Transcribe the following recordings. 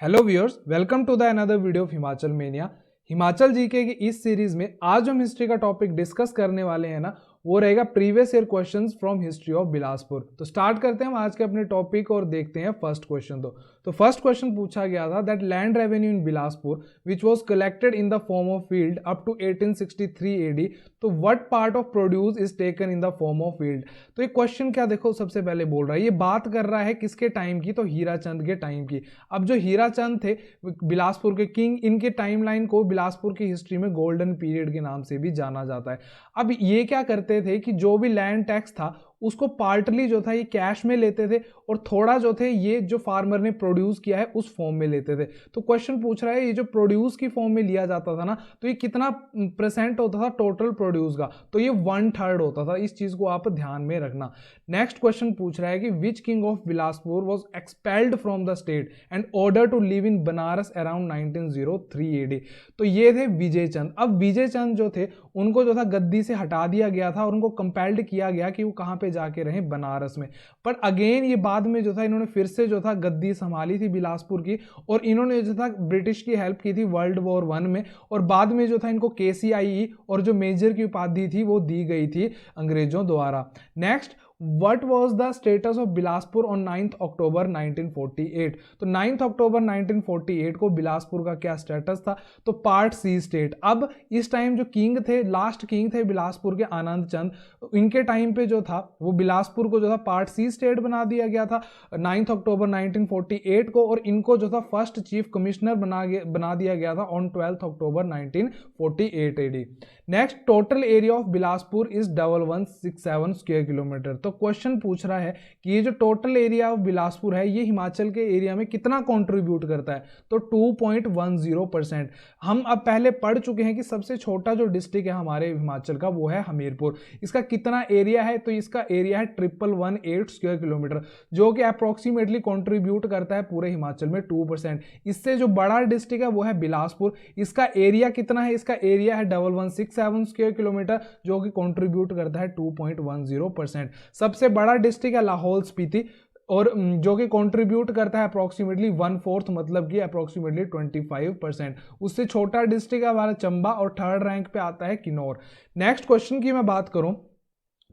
Hello viewers, welcome to the another video of Himachal mania. Himachal GK की इस series में आज हम हिस्ट्री का टॉपिक डिस्कस करने वाले हैं ना, वो रहेगा previous year questions from history of Bilaspur. तो स्टार्ट करते हैं हम आज के अपने टॉपिक और देखते हैं फर्स्ट क्वेश्चन। तो फर्स्ट क्वेश्चन पूछा गया था that land revenue in Bilaspur which was collected in the form of field up to 1863 AD, तो what part of produce is taken in the form of field. तो ये क्वेश्चन क्या देखो, सबसे पहले बोल रहा है, ये बात कर रहा है किसके टाइम की, तो हीराचंद के टाइम की। अब जो हीराचंद थे बिलासपुर के किंग, इनके टाइमलाइन को बिलासपुर की हिस्ट्री में गोल्डन पीरियड के नाम से भी जाना जाता है। अब ये क्या करते थे कि जो भी लैंड टैक्स था उसको पार्टली जो था ये कैश में लेते थे और थोड़ा जो थे ये जो फार्मर ने प्रोड्यूस किया है उस फॉर्म में लेते थे। तो क्वेश्चन पूछ रहा है ये जो प्रोड्यूस की फॉर्म में लिया जाता था ना, तो ये कितना परसेंट होता था टोटल प्रोड्यूस का, तो ये 1/3 होता था। इस चीज को आप ध्यान में रखना। नेक्स्ट क्वेश्चन पूछ रहा है कि which king of Bilaspur was expelled from the state and order to live in Banaras around 1903 AD. तो ये थे विजय चंद। अब विजय चंद जो थे उनको जो था गद्दी से हटा दिया गया था और उनको कंपेल्ड किया गया कि वो कहां पे जाके रहे, बनारस में। पर अगेन ये बाद में जो था इन्होंने फिर से जो था गद्दी संभाली थी बिलासपुर की, और इन्होंने जो था ब्रिटिश की हेल्प की थी वर्ल्ड वॉर 1 में, और बाद में जो था इनको KCIE और जो मेजर की उपाधि थी वो दी गई थी अंग्रेजों द्वारा। Next, What was the status of Bilaspur on 9th अक्टूबर 1948? तो 9th अक्टूबर 1948 को बिलासपुर का क्या स्टेटस था, तो पार्ट सी स्टेट। अब इस टाइम जो किंग थे, लास्ट किंग थे बिलासपुर के आनंद चंद, इनके टाइम पे जो था वो बिलासपुर को जो था पार्ट सी स्टेट बना दिया गया था 9th अक्टूबर 1948 को, और इनको जो था फर्स्ट चीफ कमिश्नर बना दिया गया था on 12th October 1948 AD. Next, total area of Bilaspur is 1167 square kilometre. तो क्वेश्चन पूछ रहा है कि ये जो टोटल एरिया ऑफ बिलासपुर है ये हिमाचल के एरिया में कितना कंट्रीब्यूट करता है, तो 2.10%। हम अब पहले पढ़ चुके हैं कि सबसे छोटा जो डिस्ट्रिक्ट है हमारे हिमाचल का वो है हमीरपुर। इसका कितना एरिया है, तो इसका एरिया है 1118 स्क्वायर किलोमीटर, जो कि अप्रोक्सीमेटली कंट्रीब्यूट करता है पूरे हिमाचल में 2%। इससे जो बड़ा डिस्ट्रिक्ट है वो है बिलासपुर। इसका एरिया कितना है, इसका एरिया है 1167 स्क्वायर किलोमीटर, जो कि कंट्रीब्यूट करता है 2.10%। सबसे बड़ा डिस्ट्रिक्ट है लाहौल स्पीति, और जो कि कंट्रीब्यूट करता है अप्रोक्सीमेटली 1/4, मतलब कि अप्रोक्सीमेटली 25%। उससे छोटा डिस्ट्रिक्ट है हमारा चंबा, और थर्ड रैंक पे आता है किन्नौर। नेक्स्ट क्वेश्चन की मैं बात करूं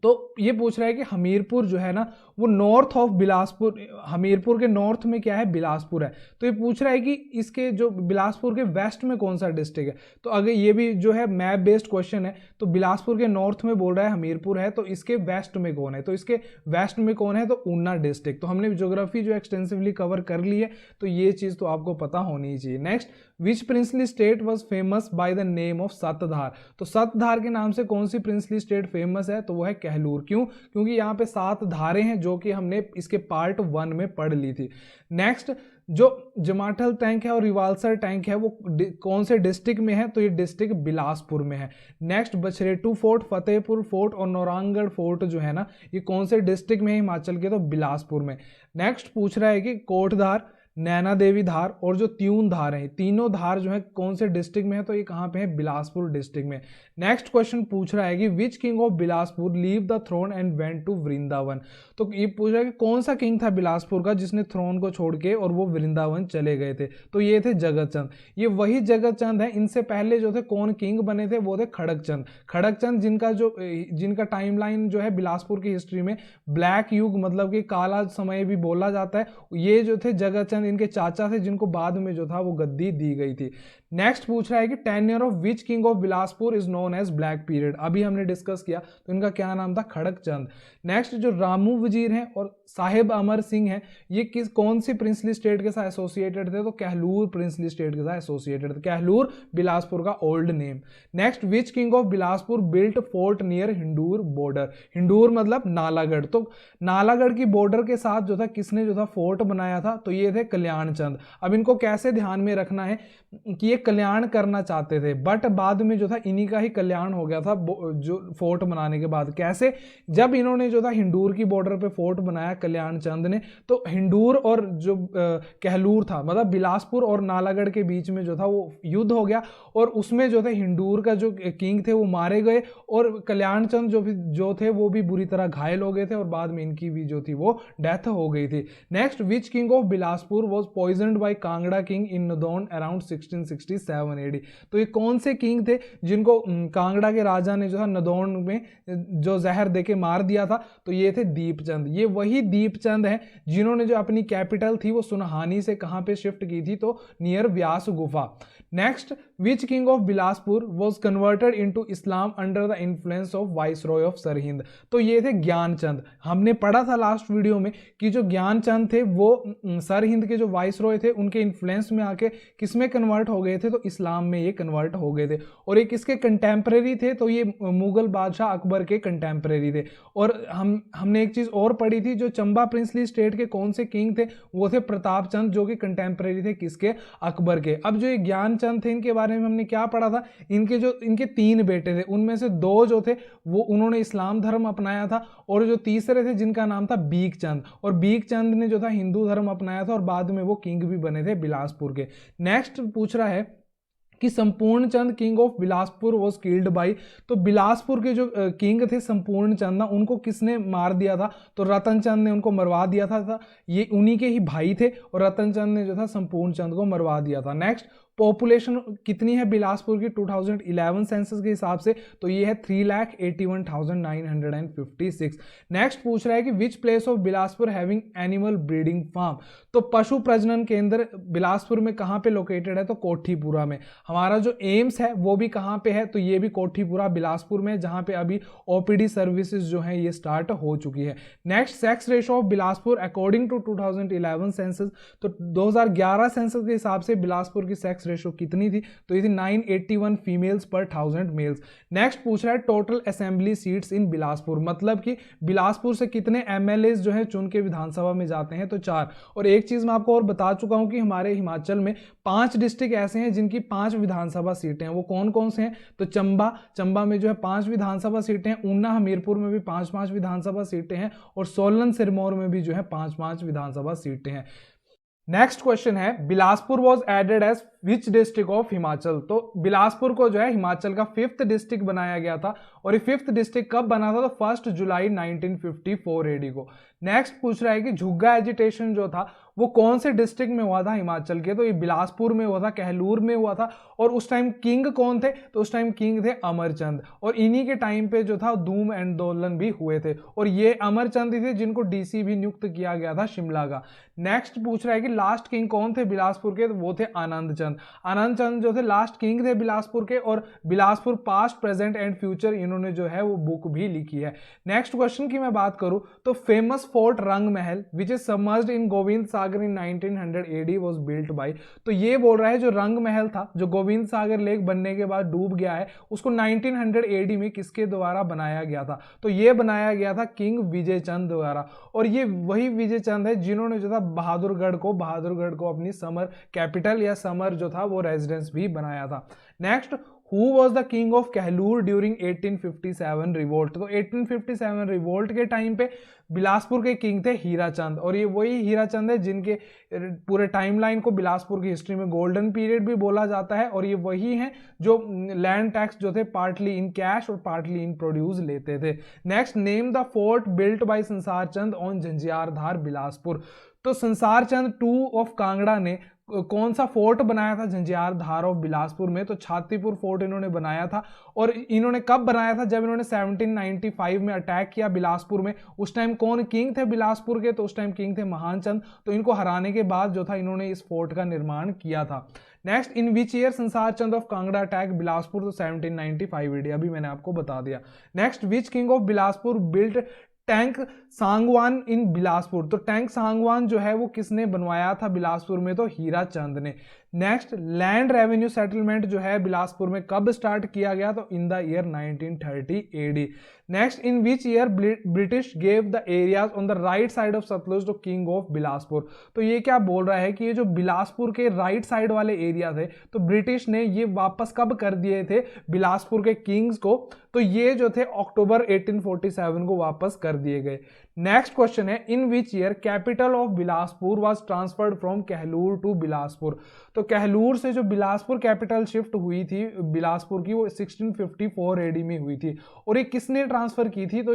तो ये पूछ रहा है कि हमीरपुर जो है ना वो नॉर्थ ऑफ बिलासपुर, हमीरपुर के नॉर्थ में क्या है, बिलासपुर है। तो ये पूछ रहा है कि इसके जो बिलासपुर के वेस्ट में कौन सा डिस्ट्रिक्ट है। तो अगर ये भी जो है मैप बेस्ड क्वेश्चन है, तो बिलासपुर के नॉर्थ में बोल रहा है हमीरपुर है, तो इसके वेस्ट में कौन है, तो इसके वेस्ट में कौन है, तो ऊना डिस्ट्रिक्ट। तो हमने ज्योग्राफी जो एक्सटेंसिवली कवर कर ली है, तो ये चीज तो आपको पता होनी ही चाहिए। Next, which princely state was famous by the name of Satdhar. तो सतधार के नाम से कौन सी प्रिंसली स्टेट फेमस है, तो वो है कहलूर। क्यों, क्योंकि यहाँ पे 7 धारें हैं जो कि हमने इसके पार्ट 1 में पढ़ ली थी। नेक्स्ट, जो जमाठल टैंक है और रिवाल्सर टैंक है वो कौन से डिस्ट्रिक्ट में है, तो ये डिस्ट्रिक्ट बिलासपुर में है। Next, Bachretu fort, Fatehpur fort और नौरांगढ़ फोर्ट जो है ना ये कौन से डिस्ट्रिक्ट में है हिमाचल के, तो बिलासपुर में। नेक्स्ट पूछ रहा है कि कोटधार, नैना देवी धार और जो त्यून धार है, तीनों धार जो है कौन से डिस्ट्रिक्ट में है, तो ये कहां पे है, बिलासपुर डिस्ट्रिक्ट में। नेक्स्ट क्वेश्चन पूछ रहा है कि which king of Bilaspur leave the throne and went to Vrindavan. तो ये पूछ रहा है कि कौन सा किंग था बिलासपुर का जिसने थ्रोन को छोड़ के और वो वृंदावन चले गए थे, तो ये थे जगत चंद। ये वही जगत चंद है। इनसे पहले जो थे कौन किंग बने थे, वो थे खड़क चंद। खड़क चंद जिनका टाइमलाइन जो है बिलासपुर की हिस्ट्री में ब्लैक युग, मतलब कि काला समय भी बोला जाता है। ये जो थे जगत चंद इनके चाचा थे, जिनको बाद में जो था वो गद्दी दी गई थी। नेक्स्ट पूछ रहा है कि tenure of which king of Bilaspur is known as black period. अभी हमने डिस्कस किया, तो इनका क्या नाम था, खड़क चंद। नेक्स्ट, जो रामू वजीर हैं और साहिब अमर सिंह हैं, ये कौन सी प्रिंसली स्टेट के साथ एसोसिएटेड थे, तो कहलूर प्रिंसली स्टेट के साथ एसोसिएटेड थे। कहलूर बिलासपुर का old name. Next, which king of Bilaspur built fort near Hindur border. Hindur मतलब नालागढ़, तो नालागढ़ की बॉर्डर के साथ जो था किसने जो था फोर्ट बनाया था, तो ये थे कल्याण चंद। अब इनको कैसे ध्यान में रखना है कि ये कल्याण करना चाहते थे, बट बाद में जो था इन्हीं का ही कल्याण हो गया था जो फोर्ट बनाने के बाद। कैसे, जब इन्होंने जो था हिंडूर की बॉर्डर पे फोर्ट बनाया कल्याण चंद ने, तो हिंडूर और जो कहलूर था, मतलब बिलासपुर और नालागढ़ के बीच में जो था वो युद्ध हो गया, और उसमें जो थे हिंडूर का जो किंग थे वो मारे गए, और कल्याण चंद जो थे वो भी बुरी तरह घायल हो गए थे, और बाद में इनकी भी जो थी वो डेथ हो गई थी। Next, which king of Bilaspur Bilaspur was poisoned by Kangra king in Nadaun around 1667 AD. तो ये कौन से किंग थे जिनको कांगड़ा के राजा ने जो है नदौन में जो जहर देके मार दिया था? तो ये थे दीपचंद। ये वही दीपचंद है जिन्होंने जो अपनी कैपिटल थी वो सुनहानी से कहां पे शिफ्ट की थी? तो नियर व्यास गुफा। Next, which king of Bilaspur was converted into Islam under the influence of viceroy of Sirhind? तो ये थे ज्ञानचंद। हमने पढ़ा था लास्ट वीडियो में कि जो ज्ञानचंद थे वो सरहिंद के जो वाइसरॉय थे उनके इन्फ्लुएंस में आके किसमें कन्वर्ट हो गए थे? तो इस्लाम में ये कन्वर्ट हो गए थे। और ये किसके कंटेम्परेरी थे? तो ये मुगल बादशाह अकबर के कंटेम्परेरी थे। और हमने एक चीज और पढ़ी थी, जो चंबा प्रिंसली स्टेट के कौन से किंग थे? वो थे प्रताप चंद, जो कि कंटेम्परेरी थे किसके? अकबर के। अब जो ये ज्ञानचंद थे इनके बारे में हमने क्या पढ़ा था? इनके 3 बेटे थे, उनमें से 2 जो थे वो उन्होंने इस्लाम धर्म अपनाया था, और जो तीसरे थे जिनका नाम था बीक चंद, और बीक चंद ने जो था हिंदू धर्म अपनाया था और बाद में वो किंग भी बने थे बिलासपुर के। नेक्स्ट पूछ रहा है कि Sampurn Chand king of Bilaspur was killed by. तो बिलासपुर के जो किंग थे संपूर्ण चंद ना, उनको किसने मार दिया था? तो रतन चंद ने उनको मरवा दिया था। ये उन्हीं के ही भाई थे और रतन चंद ने जो था संपूर्ण चंद को मरवा दिया था। नेक्स्ट, पॉपुलेशन कितनी है बिलासपुर की 2011 सेंसस के हिसाब से? तो ये है 3,81,956। नेक्स्ट पूछ रहा है कि which place of Bilaspur having animal breeding farm? तो पशु प्रजनन केंद्र बिलासपुर में कहां पे लोकेटेड है? तो कोठीपुरा में। हमारा जो एम्स है वो भी कहां पे है? तो ये भी कोठीपुरा बिलासपुर में, जहां पे अभी ओपीडी सर्विसेज जो है ये स्टार्ट हो चुकी है। Next, sex ratio of Bilaspur according to 2011 census. तो 2011 सेंसस के हिसाब से बिलासपुर की सेक्स रेशो कितनी थी? तो ये थी 981 फीमेल्स पर 1000 मेल्स। नेक्स्ट पूछ रहा है total assembly seats in Bilaspur, मतलब कि बिलासपुर से कितने एमएलए जो है चुन के विधानसभा में जाते हैं? तो 4। और एक चीज मैं आपको और बता चुका हूं कि हमारे हिमाचल में 5 डिस्ट्रिक्ट ऐसे हैं जिनकी 5 विधानसभा सीटें हैं। वो कौन कौन से हैं? तो चंबा में जो है 5 विधानसभा सीटें हैं, ऊना हमीरपुर में भी 5-5 विधानसभा सीटें हैं, और सोलन सिरमौर में भी जो है 5-5 विधानसभा सीटें हैं। नेक्स्ट क्वेश्चन है, Bilaspur was added as which district of Himachal? तो बिलासपुर को जो है हिमाचल का 5th डिस्ट्रिक्ट बनाया गया था, और ये 5th डिस्ट्रिक्ट कब बना था? तो 1 जुलाई 1954 एडी को। नेक्स्ट पूछ रहा है कि झुग्गा एजिटेशन जो था वो कौन से डिस्ट्रिक्ट में हुआ था हिमाचल के? तो ये बिलासपुर में हुआ था, कहलूर में हुआ था। और उस टाइम किंग कौन थे? तो उस टाइम किंग थे अमरचंद, और इन्हीं के टाइम पे जो था धूम आंदोलन भी हुए थे, और ये अमरचंद ही थे जिनको डीसी भी नियुक्त किया गया था शिमला का। नेक्स्ट पूछ रहा है कि लास्ट किंग कौन थे बिलासपुर के? तो वो थे आनंद चंद। आनंद चंद जो थे लास्ट किंग थे बिलासपुर के, और Bilaspur past present and future इन्होंने जो है वो बुक भी लिखी है। नेक्स्ट क्वेश्चन की मैं बात करूं तो famous fort Rang Mahal which is submerged in Govind Sagar in 1900 AD was built by. तो ये बोल रहा है जो रंग महल था जो गोविंद सागर लेक बनने के बाद डूब गया है, उसको 1900 एडी में किसके द्वारा बनाया गया था? तो ये बनाया गया था किंग विजय चंद द्वारा। और ये वही विजय चंद है जिन्होंने जो था बहादुरगढ़ को अपनी समर कैपिटल या समर जो था वो रेजिडेंस भी बनाया था। Next, Who was the king of Kahlur during 1857 revolt? तो 1857 रिवोल्ट के टाइम पे बिलासपुर के किंग थे हीराचंद, और ये वही हीराचंद है जिनके पूरे टाइमलाइन को बिलासपुर की हिस्ट्री में गोल्डन पीरियड भी बोला जाता है, और ये वही हैं जो लैंड टैक्स जो थे पार्टली इन कैश और पार्टली इन प्रोड्यूस लेते थे। Next, name the fort built by संसार चंद ऑन झंझारधार बिलासपुर। तो संसार चंद 2 ऑफ कांगड़ा ने कौन सा फोर्ट बनाया था झंझारधार ऑफ बिलासपुर में? तो छातीपुर फोर्ट इन्होंने बनाया था, और इन्होंने कब बनाया था? जब इन्होंने 1795 में अटैक किया बिलासपुर में। उस टाइम कौन किंग थे बिलासपुर के? तो उस टाइम किंग थे महानचंद। तो इनको हराने के बाद जो था इन्होंने इस फोर्ट का निर्माण किया था। Next, in which year Sansar Chand of Kangra attack Bilaspur? तो 1795 एडी, अभी मैंने आपको बता दिया। Next, which king of Bilaspur built tank Sangwan in Bilaspur? तो टैंक सांगवान जो है वो किसने बनवाया था बिलासपुर में? तो हीराचंद ने। नेक्स्ट, लैंड रेवेन्यू सेटलमेंट जो है बिलासपुर में कब स्टार्ट किया गया? तो in the year 1930 AD. Next, in which year British gave the areas on the right side of Sutlej to king of Bilaspur? तो ये क्या बोल रहा है कि ये जो बिलासपुर के राइट साइड वाले एरिया थे तो ब्रिटिश ने ये वापस कब कर दिए थे बिलासपुर के किंग्स को? तो ये जो थे अक्टूबर 1847 को वापस कर दिए गए। नेक्स्ट क्वेश्चन है, in which year capital of Bilaspur was transferred from Kahlur to Bilaspur? तो कहलूर से जो बिलासपुर कैपिटल शिफ्ट हुई थी बिलासपुर की वो 1654 एडी में हुई थी, और ये किसने ट्रांसफर की थी? तो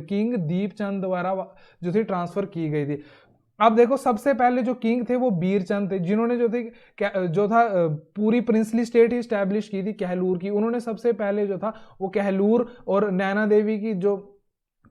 किंग दीपचंद द्वारा जो थी ट्रांसफर की गई थी। अब देखो सबसे पहले जो किंग थे वो बीरचंद थे, जिन्होंने जो था पूरी प्रिंसली स्टेट ही स्टैब्लिश की थी कहलूर की। उन्होंने सबसे पहले जो था वो कहलूर और नैना देवी की जो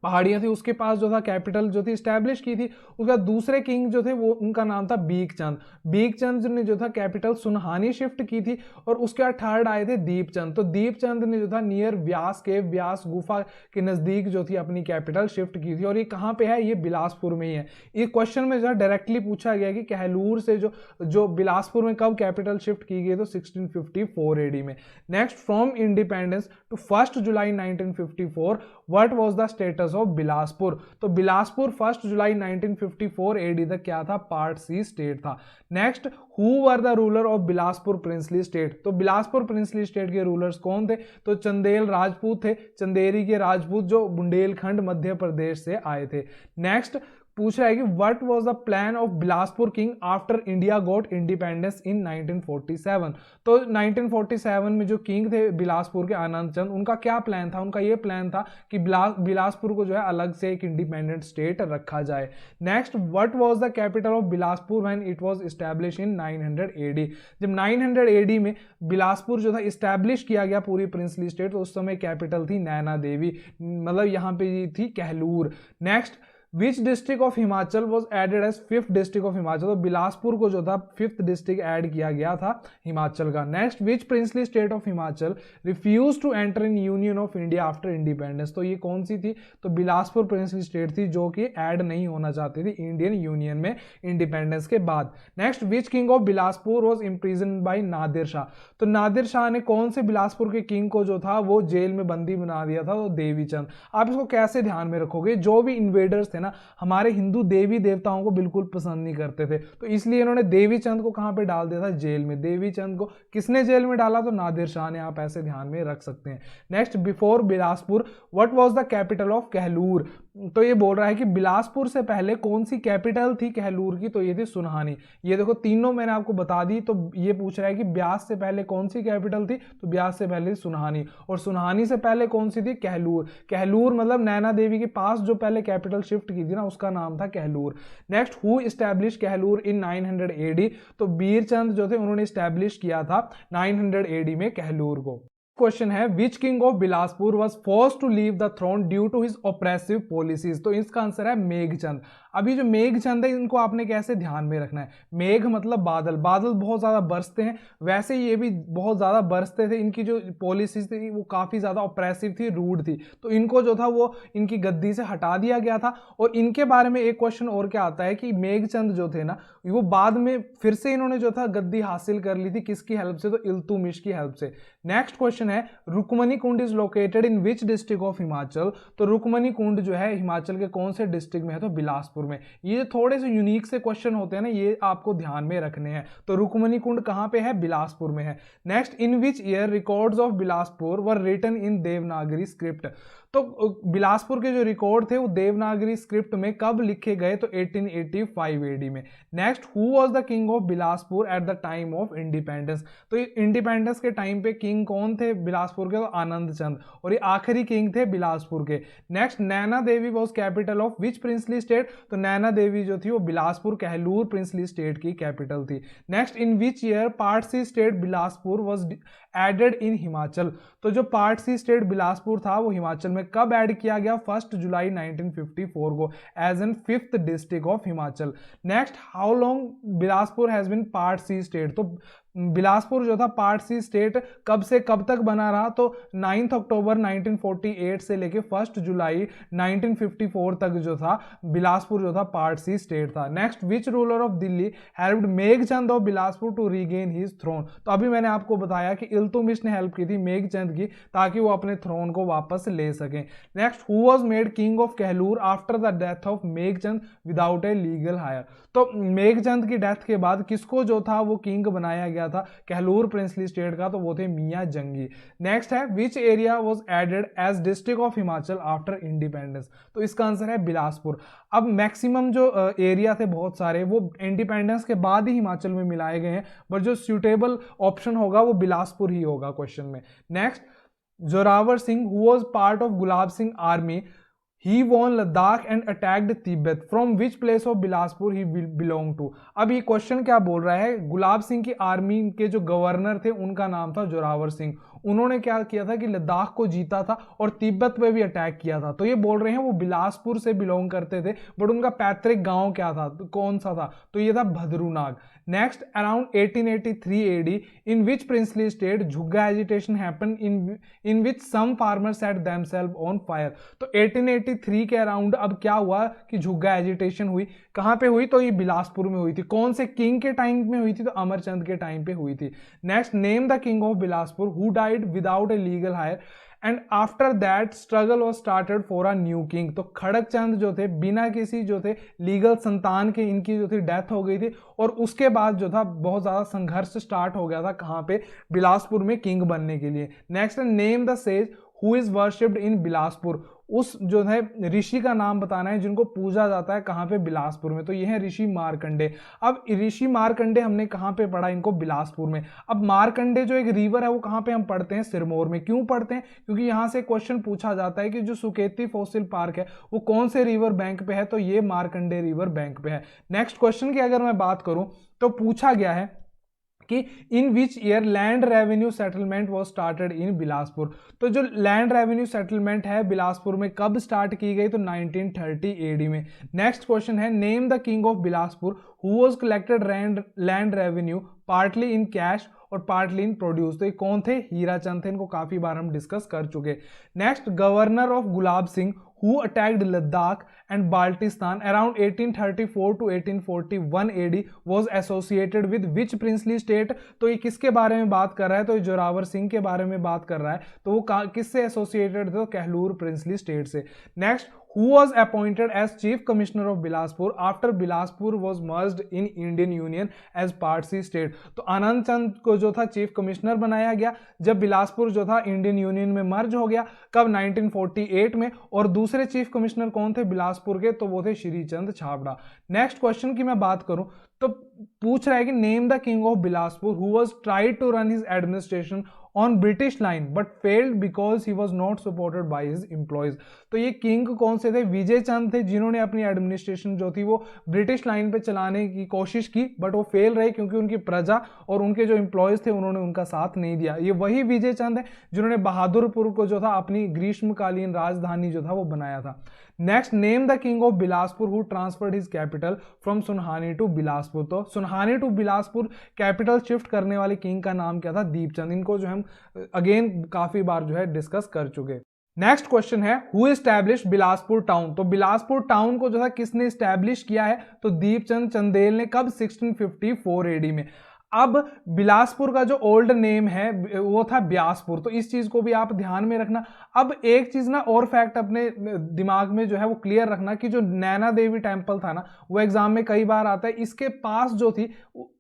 पहाड़ियां थी उसके पास जो था कैपिटल जो थी स्टैब्लिश की थी। उसके बाद दूसरे किंग जो थे वो उनका नाम था बीकचंद। बीकचंद ने जो था कैपिटल सुनहानी शिफ्ट की थी। और उसके बाद थर्ड आए थे दीपचंद। तो दीपचंद ने जो था नियर व्यास के व्यास गुफा के नजदीक जो थी अपनी कैपिटल शिफ्ट की थी। और ये कहाँ पे है, ये बिलासपुर में ही है। ये क्वेश्चन में जो है डायरेक्टली पूछा गया कि कहलूर से जो बिलासपुर में कब कैपिटल शिफ्ट की गई, तो 1654 एडी में। Next, from independence to 1 July 1954 what was the status of Bilaspur. तो बिलासपुर 1 जुलाई 1954 एडी तक क्या था, पार्ट सी स्टेट था। Next, who were the ruler of Bilaspur princely state. तो बिलासपुर प्रिंसली स्टेट के रूलर्स कौन थे, तो चंदेल राजपूत थे, चंदेरी के राजपूत जो बुंदेलखंड मध्य प्रदेश से आए थे। नेक्स्ट पूछ रहा है कि what was the plan of Bilaspur king after India got independence in 1947। तो 1947 में जो किंग थे बिलासपुर के आनंद चंद, उनका क्या प्लान था, उनका ये प्लान था कि बिलासपुर को जो है अलग से एक इंडिपेंडेंट स्टेट रखा जाए। Next, what was the capital of Bilaspur when it was establish in 900 AD. जब 900 एडी में बिलासपुर जो था इस्टेब्लिश किया गया पूरी प्रिंसली स्टेट, तो उस समय कैपिटल थी नैना देवी, मतलब यहाँ पे थी Kahlur. Next, which district of Himachal was added as 5th district of Himachal. तो बिलासपुर को जो था 5th डिस्ट्रिक्ट ऐड किया गया था हिमाचल का। Next, which princely state of Himachal refuse to enter in union of India after independence. तो ये कौन सी थी, तो बिलासपुर प्रिंसली स्टेट थी जो कि ऐड नहीं होना चाहती थी इंडियन यूनियन में इंडिपेंडेंस के बाद। Next, which king of Bilaspur was imprison by Nadir Shah. तो नादिर शाह ने कौन से बिलासपुर के किंग को जो था वो जेल में बंदी बना दिया था, तो देवीचंद। आप इसको कैसे ध्यान में रखोगे, जो भी इन्वेडर्स थे ना हमारे हिंदू देवी देवताओं को बिल्कुल पसंद नहीं करते थे, तो इसलिए इन्होंने देवीचंद को कहां पे डाल दिया था, जेल में। देवीचंद को किसने जेल में डाला, तो नादिर शाह ने। आप ऐसे ध्यान में रख सकते हैं। Next, before Bilaspur what was the capital of Kahlur. तो ये बोल रहा है कि बिलासपुर से पहले कौन सी कैपिटल थी कहलूर की, तो ये थी सुनहानी। ये देखो तीनों मैंने आपको बता दी। तो ये पूछ रहा है कि ब्यास से पहले कौन सी कैपिटल थी, तो ब्यास से पहले सुनहानी। और सुनहानी से पहले कौन सी थी, कहलूर। कहलूर मतलब नैना देवी के पास जो पहले कैपिटल शिफ्ट की थी ना, उसका नाम था Kahlur. Next, who establish Kahlur in 900 AD. तो बीरचंद जो थे उन्होंने इस्टेब्लिश किया था 900 एडी में कहलूर को। क्वेश्चन है, which king of Bilaspur was forced to leave the throne due to his oppressive policies. तो इसका आंसर है मेघचंद। अभी जो मेघचंद है इनको आपने कैसे ध्यान में रखना है, मेघ मतलब बादल, बादल बहुत ज्यादा बरसते हैं, वैसे ये भी बहुत ज्यादा बरसते थे। इनकी जो पॉलिसीज थी वो काफी ज्यादा ऑप्रेसिव थी, रूड थी, तो इनको जो था वो इनकी गद्दी से हटा दिया गया था। और इनके बारे में एक क्वेश्चन और क्या आता है कि मेघचंद जो थे ना, वो बाद में फिर से इन्होंने जो था गद्दी हासिल कर ली थी, किसकी हेल्प से, तो इल्तुतमिश की हेल्प से। नेक्स्ट क्वेश्चन है, Rukmani Kund is located in which district of Himachal. तो रुक्मणी कुंड जो है हिमाचल के कौन से डिस्ट्रिक्ट में है, तो बिलासपुर में। ये थोड़े से यूनिक से क्वेश्चन होते हैं ना, ये आपको ध्यान में रखने हैं। तो रुक्मणी कुंड कहां पे है, बिलासपुर में है। Next, in which year records of Bilaspur were written in Devanagari script. तो बिलासपुर के जो रिकॉर्ड थे वो देवनागरी स्क्रिप्ट में कब लिखे गए, तो 1885 एडी में। Next, who was the king of Bilaspur at the time of independence. तो इंडिपेंडेंस के टाइम पे किंग कौन थे बिलासपुर के, तो आनंद चंद। और ये आखिरी किंग थे बिलासपुर के। Next, Naina Devi was capital of which princely state. तो नैना देवी जो थी वो बिलासपुर कहलूर प्रिंसली स्टेट की कैपिटल थी। Next, in which year part C state Bilaspur was added in Himachal. तो जो पार्ट सी स्टेट बिलासपुर था वो हिमाचल में कब ऐड किया गया, 1 जुलाई 1954 को, as an 5th district of Himachal. Next, how long Bilaspur has been part C state. तो बिलासपुर जो था पार्ट सी स्टेट कब से कब तक बना रहा, तो 9 अक्टूबर 1948 से लेके 1 जुलाई 1954 तक जो था बिलासपुर जो था पार्ट सी स्टेट था। Next, which ruler of Delhi helped Meghchand of Bilaspur to regain his throne. तो अभी मैंने आपको बताया कि इल्तुतमिश ने हेल्प की थी मेघचंद की, ताकि वो अपने थ्रोन को वापस ले सकें। Next, who was made king of Kahlur after the death of Meghchand without a legal higher. तो मेघचंद की डेथ के बाद किसको जो था वो किंग बनाया गया था कहलूर प्रिंसली स्टेट का, तो वो थे मियां जंगी। नेक्स्ट है, which area was added as district of Himachal after independence. तो इसका आंसर है बिलासपुर। अब मैक्सिमम जो एरिया थे बहुत सारे वो इंडिपेंडेंस के बाद ही हिमाचल में मिलाए गए हैं, बट जो सुटेबल ऑप्शन होगा वो बिलासपुर ही होगा क्वेश्चन में। Next, Zorawar Singh who was part of Gulab Singh army, he won Ladakh and attacked Tibet, from which place of Bilaspur he belong to. अब ये क्वेश्चन क्या बोल रहा है, गुलाब सिंह की आर्मी के जो गवर्नर थे उनका नाम था जोरावर सिंह। उन्होंने क्या किया था कि लद्दाख को जीता था और तिब्बत पे भी अटैक किया था। तो ये बोल रहे हैं वो बिलासपुर से बिलोंग करते थे, बट उनका पैतृक गांव क्या था, तो कौन सा था, तो ये था Bhadrunag. Next, around 1883 AD in which princely state Jhugga agitation happen in which some farmer set themselves on fire. तो 1883 के अराउंड अब क्या हुआ कि झुग्गा एजिटेशन हुई, कहां पे हुई, तो ये बिलासपुर में हुई थी। कौन से किंग के टाइम में हुई थी, तो अमरचंद के टाइम पे हुई थी। Next, name the king of Bilaspur who died without a legal higher and after that struggle was started for a new king. तो खड़कचंद जो थे बिना किसी जो थे लीगल संतान के इनकी जो थी डेथ हो गई थी और उसके बाद जो था बहुत ज्यादा संघर्ष स्टार्ट हो गया था कहां पे, बिलासपुर में किंग बनने के लिए। Next, name the sage who is worshipped in Bilaspur. उस जो है ऋषि का नाम बताना है जिनको पूजा जाता है कहां पे, बिलासपुर में। तो ये है ऋषि मार्कंडे। अब ऋषि मार्कंडे हमने कहां पे पढ़ा इनको, बिलासपुर में। अब मार्कंडे जो एक रिवर है वो कहां पे हम पढ़ते हैं, सिरमौर में। क्यों पढ़ते हैं, क्योंकि यहां से क्वेश्चन पूछा जाता है कि जो सुकेती फॉसिल पार्क है वो कौन से रिवर बैंक पे है, तो ये मार्कंडे रिवर बैंक पे है। नेक्स्ट क्वेश्चन की अगर मैं बात करूं तो पूछा गया है कि in which year land revenue settlement was started in Bilaspur. तो जो लैंड रेवेन्यू सेटलमेंट है बिलासपुर में कब स्टार्ट की गई, तो 1930 AD में। नेक्स्ट क्वेश्चन है, name the king of Bilaspur who was collected land revenue partly in cash और पार्टली इन प्रोड्यूस। तो ये कौन थे, हीराचंद थे। इनको काफी बार हम डिस्कस कर चुके। Next, governor of Gulab Singh who attacked Ladakh and Baltistan around 1834 to 1841 AD was associated with which princely state। तो ये किसके बारे में बात कर रहा है, तो ये जोरावर सिंह के बारे में बात कर रहा है। तो वो किससे एसोसिएटेड थे, तो कहलूर प्रिंसली स्टेट से। Next, who was appointed as chief commissioner of Bilaspur after Bilaspur was merged in Indian Union as Part C state। तो आनंद चंद को जो था चीफ कमिश्नर बनाया गया जब बिलासपुर जो था इंडियन यूनियन में मर्ज हो गया, कब, 1948 में। और दूसरे चीफ कमिश्नर कौन थे बिलासपुर के, तो वो थे श्रीचंद छाबड़ा। नेक्स्ट क्वेश्चन की मैं बात करूं तो पूछ रहा है कि name the king of Bilaspur who was tried to run his administration on British line but failed because he was not supported by his employees. तो ये किंग कौन से थे, विजय चंद थे, जिन्होंने अपनी एडमिनिस्ट्रेशन जो थी वो ब्रिटिश लाइन पे चलाने की कोशिश की बट वो फेल रहे क्योंकि उनकी प्रजा और उनके जो एम्प्लॉयज थे उन्होंने उनका साथ नहीं दिया। ये वही विजय चंद है जिन्होंने बहादुरपुर को जो था अपनी ग्रीष्मकालीन राजधानी जो था वो बनाया था। Next, name the king of Bilaspur who transferred his capital from Sunhani to Bilaspur. तो Sunhani to Bilaspur capital shift करने वाले किंग का नाम क्या था, दीपचंद। इनको जो हम अगेन काफी बार जो है डिस्कस कर चुके। नेक्स्ट क्वेश्चन है, हु एस्टैब्लिश बिलासपुर टाउन। तो बिलासपुर टाउन को जो था किसने एस्टैब्लिश किया है, तो दीपचंद चंदेल ने। कब, 1654 AD में। अब बिलासपुर का जो ओल्ड नेम है वो था ब्यासपुर। तो इस चीज को भी आप ध्यान में रखना। अब एक चीज ना और फैक्ट अपने दिमाग में जो है वो क्लियर रखना कि जो नैना देवी टेम्पल था ना वो एग्जाम में कई बार आता है। इसके पास जो थी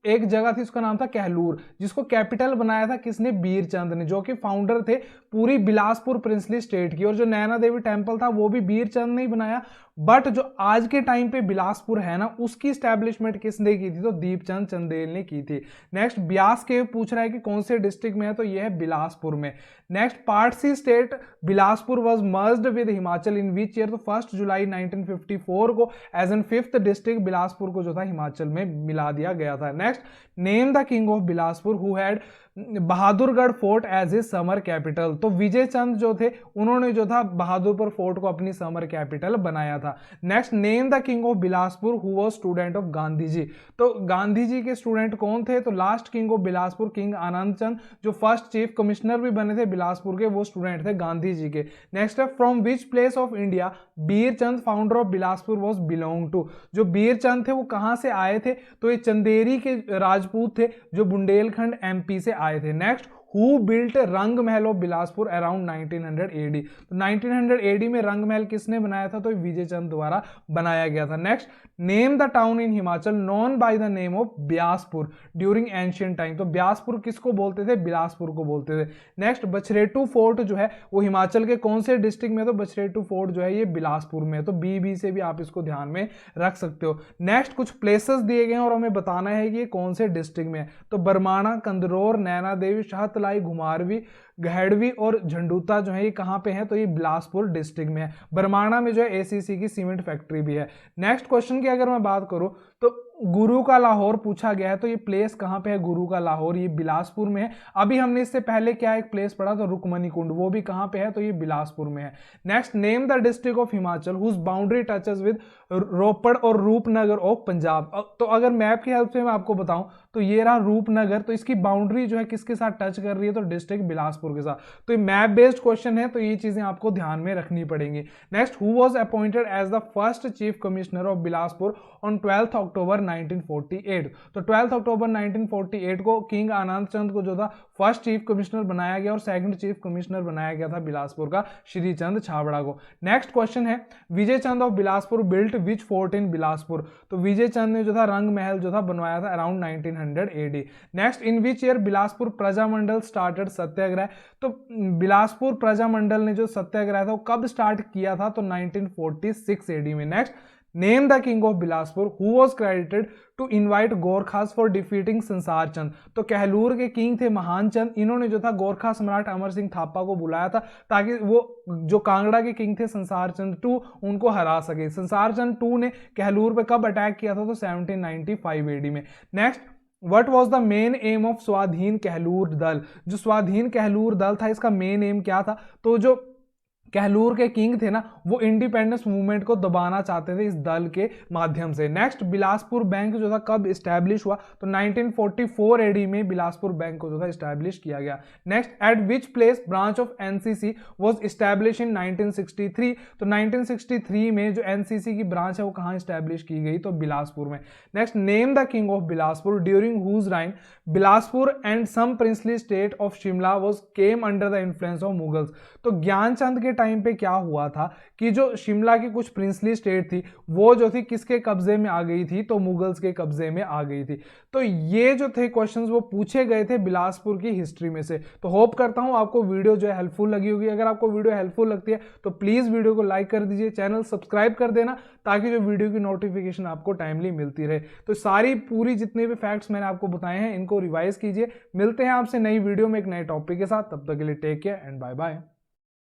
एक जगह थी उसका नाम था कहलूर, जिसको कैपिटल बनाया था किसने, बीरचंद ने, जो कि फाउंडर थे पूरी बिलासपुर प्रिंसली स्टेट की। और जो नैना देवी टेम्पल था वो भी बीरचंद ने ही बनाया, बट जो आज के टाइम पे बिलासपुर है ना उसकी स्टैब्लिशमेंट किसने की थी, तो दीपचंद चंदेल ने की थी। नेक्स्ट, ब्यास केव पूछ रहा है कि कौन से डिस्ट्रिक्ट में है, तो यह है बिलासपुर में। Next, part C state Bilaspur was merged with Himachal in which year, तो 1 जुलाई 1954 को as an 5th district Bilaspur को जो था हिमाचल में मिला दिया गया था। Next, name the king of Bilaspur who had Bahadurgarh fort as a summer capital. तो विजय चंद जो थे उन्होंने जो था बहादुरपुर फोर्ट को अपनी समर कैपिटल बनाया था। Next, name the king of Bilaspur who was student of Gandhi ji. तो गांधी जी के स्टूडेंट कौन थे, तो last king of Bilaspur king Anand Chand, जो फर्स्ट चीफ कमिश्नर भी बने थे बिलासपुर के, वो स्टूडेंट थे गांधी जी के। नेक्स्ट है, from which place of India Birchand founder of Bilaspur was belong to. जो बीरचंद थे वो कहां से आए थे, तो ये चंदेरी के राजपूत थे जो बुंदेलखंड MP से आए थे। नेक्स्ट, हु बिल्ट रंग महल ऑफ बिलासपुर अराउंड 1900 AD। तो 1900 AD में रंग महल किसने बनाया था, तो विजय चंद द्वारा बनाया गया था। Next, name the town in Himachal known by the name of Byaspur during ancient time. तो ब्यासपुर किसको बोलते थे, बिलासपुर को बोलते थे। नेक्स्ट, बछरेटू फोर्ट जो है वो हिमाचल के कौन से डिस्ट्रिक्ट में, तो बछरेटू फोर्ट जो है ये बिलासपुर में है। तो BB से भी आप इसको ध्यान में रख सकते हो। नेक्स्ट, कुछ प्लेसेस दिए गए हैं और हमें बताना है कि ये कौन से डिस्ट्रिक्ट में है। तो बरमाणा, कंदरौर, नैना देवी, शाहत तलाई, घुमारवी, गहेड़वी और झंडूता जो है ये कहाँ पे है, तो ये बिलासपुर डिस्ट्रिक्ट में है। बरमाणा में जो है एसीसी की सीमेंट फैक्ट्री भी है। नेक्स्ट क्वेश्चन की अगर मैं बात करूं तो गुरु का लाहौर पूछा गया है, तो ये प्लेस कहाँ पे है गुरु का लाहौर, ये बिलासपुर में है। अभी हमने इससे पहले क्या एक प्लेस पढ़ा तो रुकमणी कुंड, वो भी कहाँ पे है, तो ये बिलासपुर में है। Next, name the district of Himachal whose boundary touches with Ropar और रूपनगर ऑफ पंजाब। तो अगर मैप की हेल्प से मैं आपको बताऊं तो ये रहा रूपनगर, तो इसकी बाउंड्री जो है किसके साथ टच कर रही है, तो डिस्ट्रिक्ट बिलासपुर के साथ। तो ये मैप बेस्ड क्वेश्चन है, तो ये चीजें आपको ध्यान में रखनी पड़ेंगी। Next, who was appointed as the first chief commissioner of Bilaspur on 12 October 1948। तो 12 अक्टूबर 1948 को किंग आनंद चंद को जो था फर्स्ट चीफ कमिश्नर बनाया गया और सेकंड चीफ कमिश्नर बनाया गया था बिलासपुर का श्री चंद छाबड़ा को। नेक्स्ट क्वेश्चन है, Vijay Chand of Bilaspur built which fort in Bilaspur. तो विजय चंद ने जो था रंग महल जो था बनवाया था around 1900 AD। Next, in which year Bilaspur Prajamandal started satyagraha. तो बिलासपुर प्रजामंडल ने जो सत्याग्रह था वो कब स्टार्ट किया था, तो 1946 AD में। Next, name the king of Bilaspur who was credited to invite Gorkhas for defeating Sansar Chand. तो कहलूर के किंग थे महान चंद, इन्होंने जो था गोरखा सम्राट अमर सिंह थापा को बुलाया था ताकि वो जो कांगड़ा के किंग थे संसार चंद टू उनको हरा सके। संसार चंद टू ने कहलूर पे कब अटैक किया था, तो 1795 AD में। Next, what was the main M of स्वाधीन कहलूर दल। जो स्वाधीन कहलूर दल था इसका मेन एम क्या था, तो जो कहलूर के किंग थे ना वो इंडिपेंडेंस मूवमेंट को दबाना चाहते थे इस दल के माध्यम से। नेक्स्ट, बिलासपुर बैंक जो था कब स्टैब्लिश हुआ, तो 1944 AD में बिलासपुर बैंक को जो था स्टैब्लिश किया गया। Next, eight which place branch of NCC was establish in 1963। तो 1963 में जो एनसीसी की ब्रांच है वो कहाँ स्टैब्लिश की गई, तो बिलासपुर में। Next, name the king of Bilaspur during whose reign Bilaspur and some princely state of Shimla was came under the influence of Mughals. तो ज्ञानचंद के टाइम पे क्या हुआ था कि जो शिमला की कुछ प्रिंसली स्टेट थी वो जो थी किसके कब्जे में आ गई थी, तो मुगल्स के कब्जे में आ गई थी। तो ये जो थे क्वेश्चंस वो पूछे गए थे बिलासपुर की हिस्ट्री में से। तो होप करता हूं आपको वीडियो जो है हेल्पफुल लगी होगी। अगर आपको वीडियो हेल्पफुल लगती है तो प्लीज वीडियो को लाइक कर दीजिए, चैनल सब्सक्राइब कर देना ताकि जो वीडियो की नोटिफिकेशन आपको टाइमली मिलती रहे। तो सारी पूरी जितने भी फैक्ट्स मैंने आपको बताए हैं इनको रिवाइज कीजिए। मिलते हैं आपसे नई वीडियो में एक नए टॉपिक के साथ, तब तक के लिए take care and bye bye.